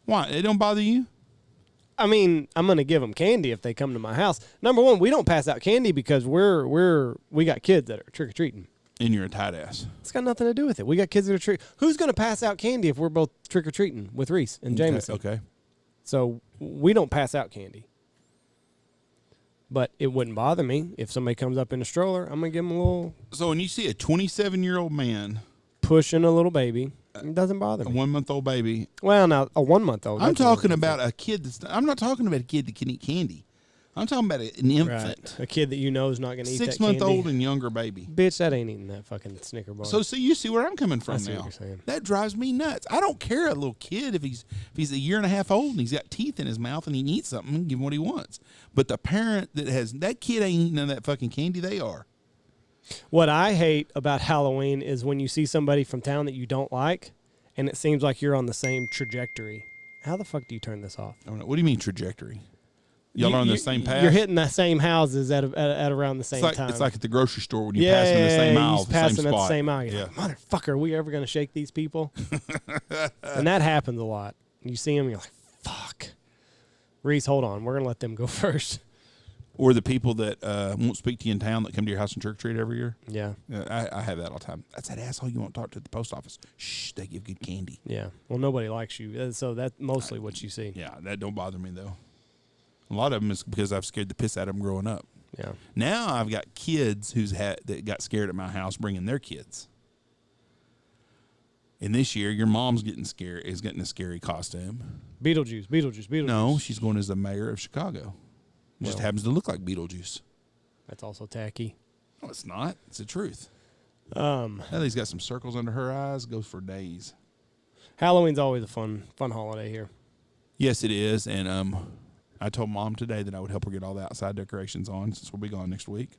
B: Why? It don't bother you?
A: I mean, I'm going to give them candy if they come to my house. Number one, we don't pass out candy because we got kids that are trick-or-treating.
B: And you're a tight ass.
A: It's got nothing to do with it. We got kids that are trick. Who's going to pass out candy if we're both trick-or-treating with Reese and Jameson?
B: Okay.
A: So we don't pass out candy. But it wouldn't bother me if somebody comes up in a stroller. I'm going to give them a little...
B: So when you see a 27-year-old man...
A: pushing a little baby, it doesn't bother me.
B: A 1-month-old baby.
A: Well, now, a 1-month-old.
B: I'm talking about a kid that's... I'm not talking about a kid that can eat candy. I'm talking about an infant.
A: Right. A kid that you know is not going to eat that candy.
B: 6-month-old and younger baby.
A: Bitch, that ain't eating that fucking Snicker bar.
B: So you see where I'm coming from
A: I see
B: now.
A: What you're saying.
B: That drives me nuts. I don't care a little kid if he's a year and a half old and he's got teeth in his mouth and he eats something, give him what he wants. But the parent that kid ain't eating none of that fucking candy. They are.
A: What I hate about Halloween is when you see somebody from town that you don't like, and it seems like you're on the same trajectory. How the fuck do you turn this off?
B: I don't know. What do you mean trajectory? Y'all are on the same path?
A: You're hitting the same houses at around the same time.
B: It's like at the grocery store when you're passing the same aisle,
A: he's passing
B: at
A: the same aisle. Yeah. Like, motherfucker, are we ever going to shake these people? And that happens a lot. You see them, you're like, fuck. Reese, hold on. We're going to let them go first.
B: Or the people that won't speak to you in town that come to your house and trick-or-treat every year.
A: Yeah.
B: I have that all the time. That's that asshole you won't talk to at the post office. Shh, they give good candy.
A: Yeah. Well, nobody likes you. So that's mostly what you see.
B: Yeah, that don't bother me, though. A lot of them is because I've scared the piss out of them growing up.
A: Yeah.
B: Now I've got kids that got scared at my house bringing their kids. And this year, your mom's getting a scary costume.
A: Beetlejuice.
B: No, she's going as the mayor of Chicago. Just happens to look like Beetlejuice.
A: That's also tacky.
B: No, it's not. It's the truth.
A: He's
B: got some circles under her eyes. Goes for days.
A: Halloween's always a fun holiday here.
B: Yes, it is. And I told Mom today that I would help her get all the outside decorations on since we'll be gone next week.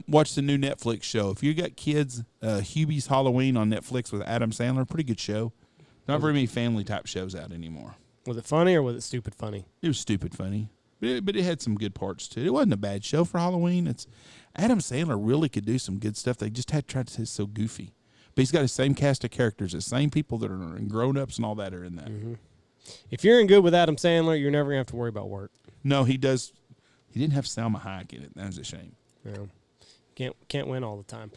B: Watch the new Netflix show. If you got kids, Hubie's Halloween on Netflix with Adam Sandler, pretty good show. Not very many family-type shows out anymore.
A: Was it funny or was it stupid funny?
B: It was stupid funny. But it had some good parts, too. It wasn't a bad show for Halloween. Adam Sandler really could do some good stuff. They just had tried to say it's so goofy. But he's got the same cast of characters, the same people that are grown-ups and all that are in that.
A: Mm-hmm. If you're in good with Adam Sandler, you're never going to have to worry about work.
B: No, he does. He didn't have Salma Hayek in it. That was a shame.
A: Yeah. Can't win all the time.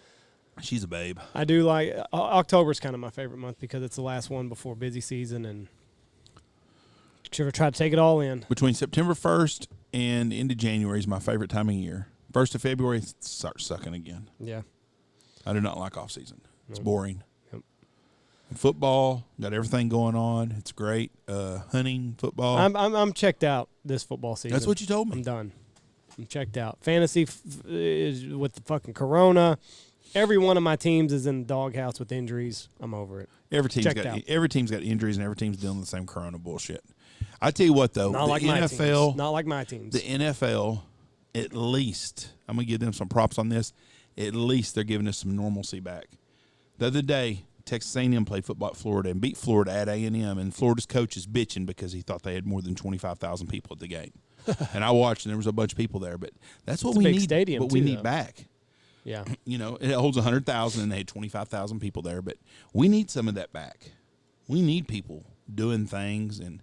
B: She's a babe.
A: I do like October's kind of my favorite month because it's the last one before busy season, and you try to take it all in.
B: Between September 1st and into January is my favorite time of year. 1st of February starts sucking again.
A: Yeah.
B: I do not like off season. It's boring.
A: Yep.
B: Football, got everything going on. It's great. Hunting, football.
A: I'm checked out this football season.
B: That's what you told me.
A: I'm done. I'm checked out. Fantasy is with the fucking corona. Every one of my teams is in the doghouse with injuries. I'm over it.
B: Every team's got injuries and every team's dealing with the same corona bullshit. I tell you what, though,
A: not like my teams.
B: The NFL, at least, I'm going to give them some props on this. At least they're giving us some normalcy back. The other day, Texas A&M played football at Florida and beat Florida at A&M, and Florida's coach is bitching because he thought they had more than 25,000 people at the game. And I watched, and there was a bunch of people there. But that's what we need.
A: Stadium
B: what we need back.
A: Yeah.
B: You know, it holds 100,000, and they had 25,000 people there. But we need some of that back. We need people doing things, and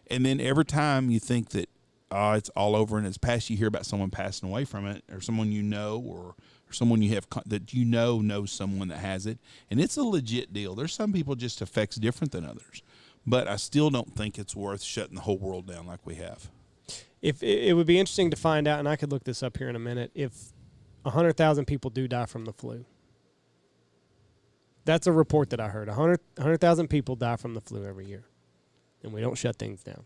B: then every time you think that it's all over and it's past, you hear about someone passing away from it, or someone you know, or someone you have that you know knows someone that has it, and it's a legit deal. There's some people just affects different than others, but I still don't think it's worth shutting the whole world down like we have.
A: If it would be interesting to find out, and I could look this up here in a minute, if 100,000 people do die from the flu. That's a report that I heard. 100,000 people die from the flu every year, and we don't shut things down.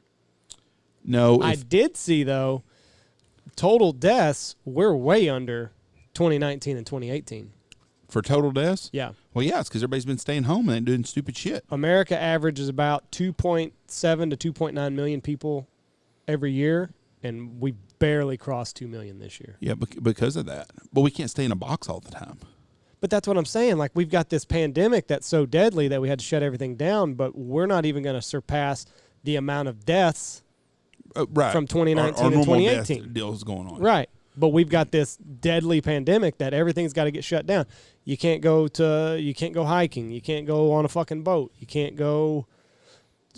B: No.
A: I did see, though, total deaths, we're way under 2019 and 2018.
B: For total deaths?
A: Yeah.
B: Well, yeah, it's because everybody's been staying home and ain't doing stupid shit.
A: America averages about 2.7 to 2.9 million people every year, and we barely crossed 2 million this year.
B: Yeah, because of that. But we can't stay in a box all the time.
A: But that's what I'm saying. Like, we've got this pandemic that's so deadly that we had to shut everything down, but we're not even going to surpass the amount of deaths
B: right.
A: from 2019
B: our
A: and 2018.
B: Death deal is going on.
A: Right. But we've got this deadly pandemic that everything's got to get shut down. You can't go hiking. You can't go on a fucking boat. You can't go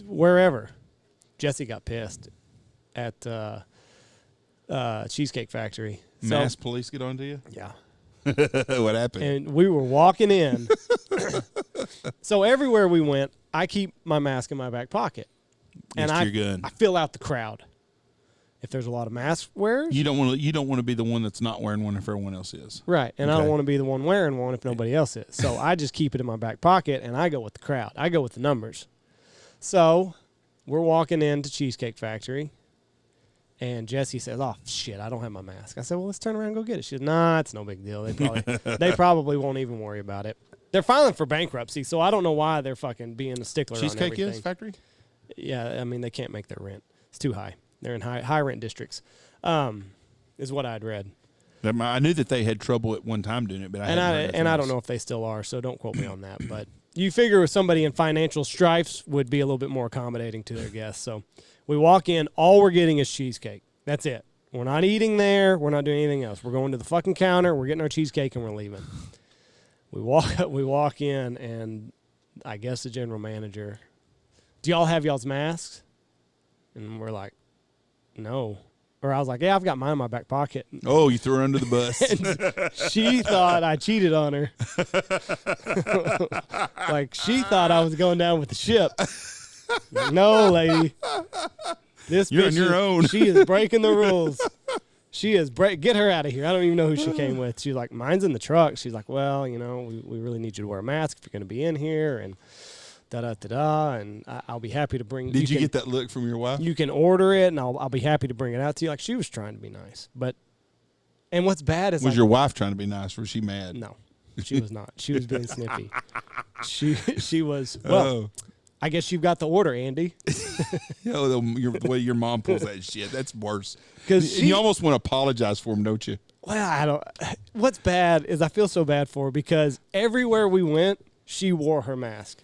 A: wherever. Jesse got pissed at Cheesecake Factory.
B: Mass police get onto you?
A: Yeah.
B: What happened?
A: And we were walking in. So everywhere we went, I keep my mask in my back pocket. And I fill out the crowd. If there's a lot of mask wearers,
B: you don't want to be the one that's not wearing one if everyone else is.
A: Right, and I don't want to be the one wearing one if nobody else is. So I just keep it in my back pocket, and I go with the crowd. I go with the numbers. So we're walking into Cheesecake Factory, and Jesse says, "Oh shit, I don't have my mask." I said, "Well, let's turn around and go get it." She said, "Nah, it's no big deal. They probably won't even worry about it. They're filing for bankruptcy, so I don't know why they're fucking being a stickler on everything."
B: Cheesecake Factory?
A: Yeah, I mean they can't make their rent. It's too high. They're in high rent districts, is what I'd read.
B: I knew that they had trouble at one time doing it, but I
A: don't know if they still are, so don't quote me on that. But you figure somebody in financial strifes would be a little bit more accommodating to their guests. So we walk in, all we're getting is cheesecake. That's it. We're not eating there. We're not doing anything else. We're going to the fucking counter. We're getting our cheesecake and we're leaving. We walk in, and I guess the general manager, "Do y'all have y'all's masks?" And we're like, "No." Or I was like, "Yeah, I've got mine in my back pocket."
B: Oh, you threw her under the bus.
A: And she thought I cheated on her. Like, she thought I was going down with the ship. Like, no, lady.
B: You're on your own.
A: She is breaking the rules. She is get her out of here. I don't even know who she came with. She's like, "Mine's in the truck." She's like, "Well, we really need you to wear a mask if you're going to be in here." And da-da-da-da, and I'll be happy to bring...
B: Did you get that look from your wife?
A: You can order it, and I'll be happy to bring it out to you. Like, she was trying to be nice. And what's bad is...
B: Was your wife trying to be nice? Was she mad?
A: No, she was not. She was being snippy. She was... Well, I guess you've got the order, Andy.
B: The way your mom pulls that shit, that's worse.
A: Because
B: you almost want to apologize for him, don't you?
A: Well, I don't... What's bad is I feel so bad for her because everywhere we went, she wore her mask.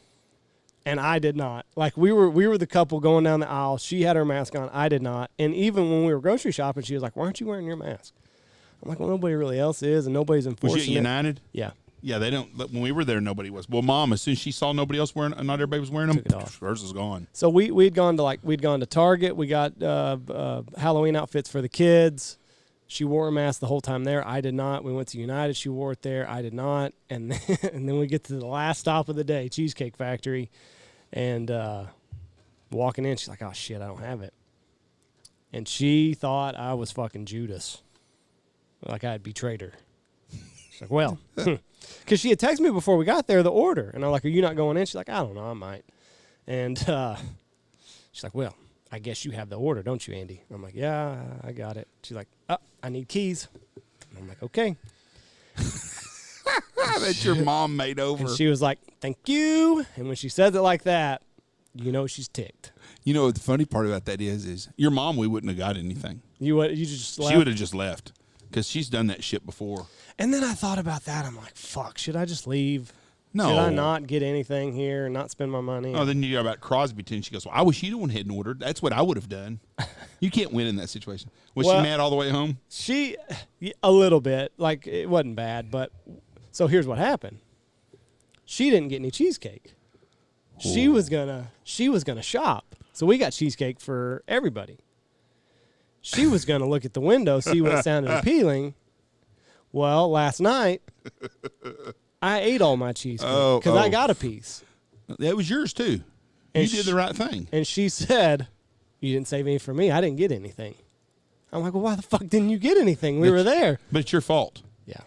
A: And I did not. Like, we were the couple going down the aisle. She had her mask on. I did not. And even when we were grocery shopping, she was like, "Why aren't you wearing your mask?" I'm like, "Well, nobody really else is, and nobody's enforcing it."
B: Was you at United?
A: Yeah.
B: Yeah, they don't. When we were there, nobody was. Well, Mom, as soon as she saw nobody else wearing, not everybody was wearing them,
A: took it off.
B: Hers is gone.
A: So we'd gone to Target. We got Halloween outfits for the kids. She wore a mask the whole time there. I did not. We went to United. She wore it there. I did not. And then we get to the last stop of the day, Cheesecake Factory. And walking in, she's like, "Oh, shit, I don't have it." And she thought I was fucking Judas. Like I had betrayed her. She's like, "Well," because she had texted me before we got there, the order. And I'm like, "Are you not going in?" She's like, "I don't know, I might." And she's like, "Well, I guess you have the order, don't you, Andy?" I'm like, "Yeah, I got it." She's like, "Oh, I need keys." And I'm like, "Okay."
B: That your mom made over.
A: And she was like, "Thank you." And when she says it like that, she's ticked.
B: You know what the funny part about that is your mom, we wouldn't have got anything.
A: You just left?
B: She would have just left because she's done that shit before.
A: And then I thought about that. I'm like, fuck, should I just leave?
B: No.
A: Should I not get anything here and not spend my money?
B: Oh, then you got about Crosby too. And she goes, "Well, I wish you'd went ahead and ordered. That's what I would have done." You can't win in that situation. Was she mad all the way home?
A: A little bit. Like, it wasn't bad, but... So here's what happened. She didn't get any cheesecake. Ooh. She was gonna shop. So we got cheesecake for everybody. She was gonna look at the window, see what sounded appealing. Well, last night I ate all my cheesecake because I got a piece.
B: That was yours too. And you did the right thing.
A: And she said, "You didn't save any for me. I didn't get anything." I'm like, "Well, why the fuck didn't you get anything? We were there."
B: But it's your fault.
A: Yeah.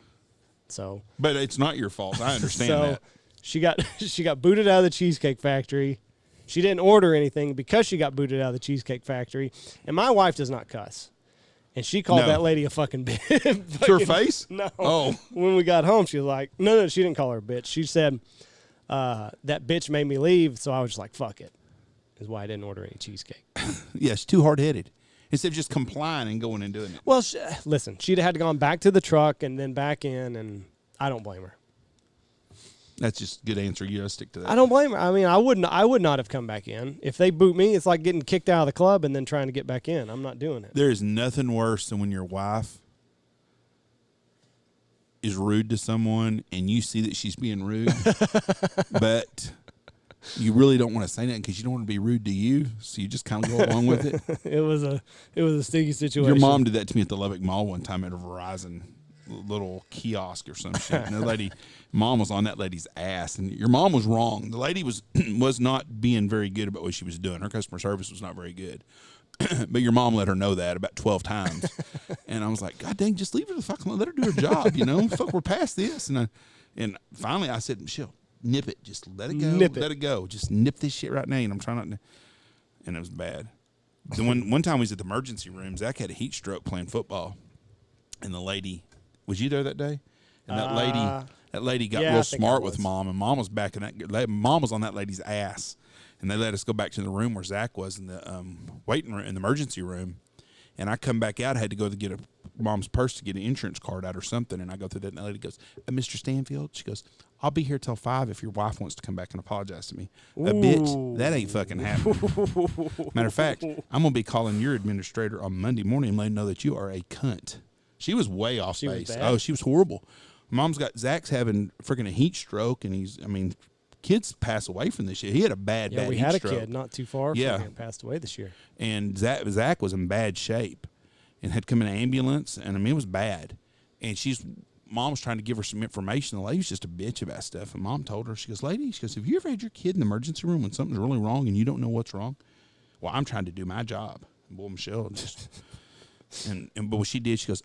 A: So.
B: But it's not your fault. I understand that.
A: She got booted out of the Cheesecake Factory. She didn't order anything because she got booted out of the Cheesecake Factory. And my wife does not cuss. And she called
B: No.
A: that lady a fucking bitch.
B: To her face?
A: No.
B: Oh.
A: When we got home, she was like, no, she didn't call her a bitch. She said, that bitch made me leave, so I was just like, fuck it. Is why I didn't order any cheesecake.
B: Yeah, she's too hard-headed. Instead of just complying and going and doing it.
A: Well, listen, she'd have had to gone back to the truck and then back in, and I don't blame her.
B: That's just a good answer. You got to stick to that.
A: I don't blame her. I mean, I would not have come back in. If they boot me, it's like getting kicked out of the club and then trying to get back in. I'm not doing it.
B: There is nothing worse than when your wife is rude to someone and you see that she's being rude, but you really don't want to say nothing because you don't want to be rude to you, so you just kind of go along with it.
A: It was a sticky situation.
B: Your mom did that to me at the Lubbock Mall one time at a Verizon little kiosk or some shit. And the lady, mom was on that lady's ass, and your mom was wrong. The lady was not being very good about what she was doing. Her customer service was not very good. But your mom let her know that about 12 times. And I was like, God dang, just leave her the fuck alone. Let her do her job, you know? Fuck, we're past this. And finally I said, Michelle, nip it. Just let it go. Let it go. Just nip this shit right now. And I'm trying not to. And it was bad. Then one time we was at the emergency room, Zach had a heat stroke playing football. And the lady, was you there that day? And that lady got real smart with mom, and mom was back in that. Mom was on that lady's ass, and they let us go back to the room where Zach was in the waiting room, in the emergency room. And I come back out, I had to go to get mom's purse to get an insurance card out or something, and I go through that, and the lady goes, Mr. Stanfield, she goes, I'll be here till 5 if your wife wants to come back and apologize to me. A bitch, that ain't fucking happening. Matter of fact, I'm gonna be calling your administrator on Monday morning and letting her know that you are a cunt. She was way off base. Oh, she was horrible. Mom's got Zach's having freaking a heat stroke, and kids pass away from this shit. He had a bad heat stroke.
A: Yeah, we had a kid not too far from here passed away this year.
B: And Zach was in bad shape and had come in an ambulance, and it was bad. And mom was trying to give her some information. The lady was just a bitch about stuff, and mom told her, she goes, lady, she goes, have you ever had your kid in the emergency room when something's really wrong and you don't know what's wrong? Well, I'm trying to do my job. And boy, Michelle just... But what she did, she goes,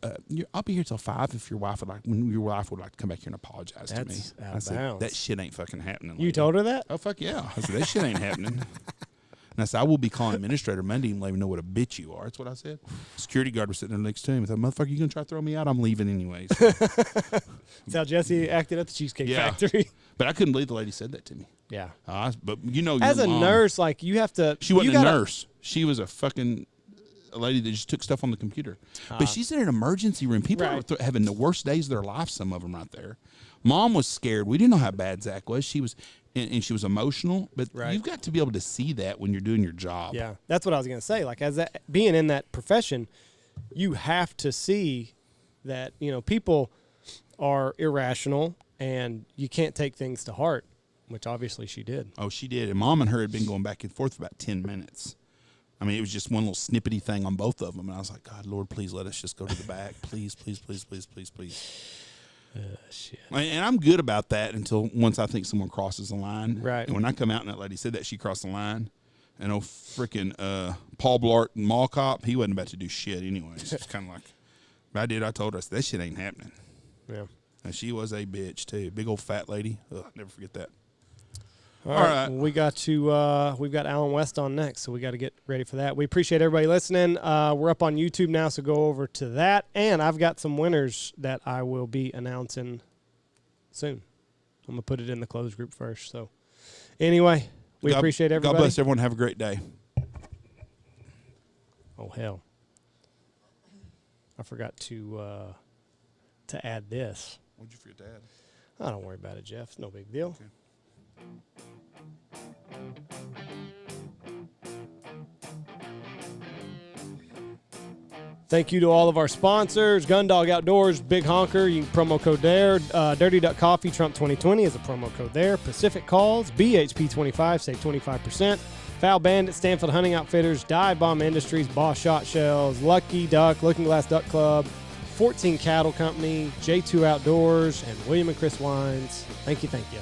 B: I'll be here till 5 if your wife would like to come back here and apologize to me.
A: Out
B: I
A: of
B: said,
A: bounds.
B: that shit ain't fucking happening.
A: You told her that?
B: Oh, fuck yeah. I said, that shit ain't happening. And I said, I will be calling administrator Monday and let him know what a bitch you are. That's what I said. Security guard was sitting there next to him. I thought, motherfucker, you going to try to throw me out? I'm leaving anyways.
A: That's how Jesse acted at the Cheesecake Factory.
B: But I couldn't believe the lady said that to me.
A: Yeah.
B: But you know,
A: as a nurse, like, you have to.
B: She wasn't a nurse. She was a lady that just took stuff on the computer. But she's in an emergency room. People are having the worst days of their life, some of them right there. Mom was scared. We didn't know how bad Zach was. She was, and she was emotional. But you've got to be able to see that when you're doing your job.
A: Yeah, that's what I was going to say. Like, being in that profession, you have to see that, people are irrational and you can't take things to heart, which obviously she did.
B: Oh, she did. And Mom and her had been going back and forth for about 10 minutes. It was just one little snippety thing on both of them. And I was like, God, Lord, please let us just go to the back. Please, please, please, please, please, please.
A: Shit.
B: And I'm good about that until once I think someone crosses the line.
A: Right.
B: And when I come out and that lady said that, she crossed the line. And freaking Paul Blart and Mall Cop, he wasn't about to do shit anyways. It's kind of like, but I told her, I said, that shit ain't happening.
A: Yeah.
B: And she was a bitch, too. Big old fat lady. Ugh, never forget that.
A: All right. Well, we've got Alan West on next, so we got to get ready for that. We appreciate everybody listening. We're up on YouTube now, so go over to that. And I've got some winners that I will be announcing soon. I'm going to put it in the closed group first. So anyway, we appreciate everybody.
B: God bless everyone. Have a great day.
A: Oh, hell. I forgot to add this.
B: What'd you forget to add?
A: Oh, don't worry about it, Jeff. It's no big deal.
B: Okay.
A: Thank you to all of our sponsors. Gundog Outdoors, Big Honker, you can promo code there. Dirty Duck Coffee, Trump 2020 is a promo code there. Pacific Calls, BHP25, save 25%. Foul Bandit, Stanfield Hunting Outfitters, Dive Bomb Industries, Boss Shot Shells, Lucky Duck, Looking Glass Duck Club, 14 Cattle Company, J2 Outdoors, and William and Chris Wines. Thank you, thank you.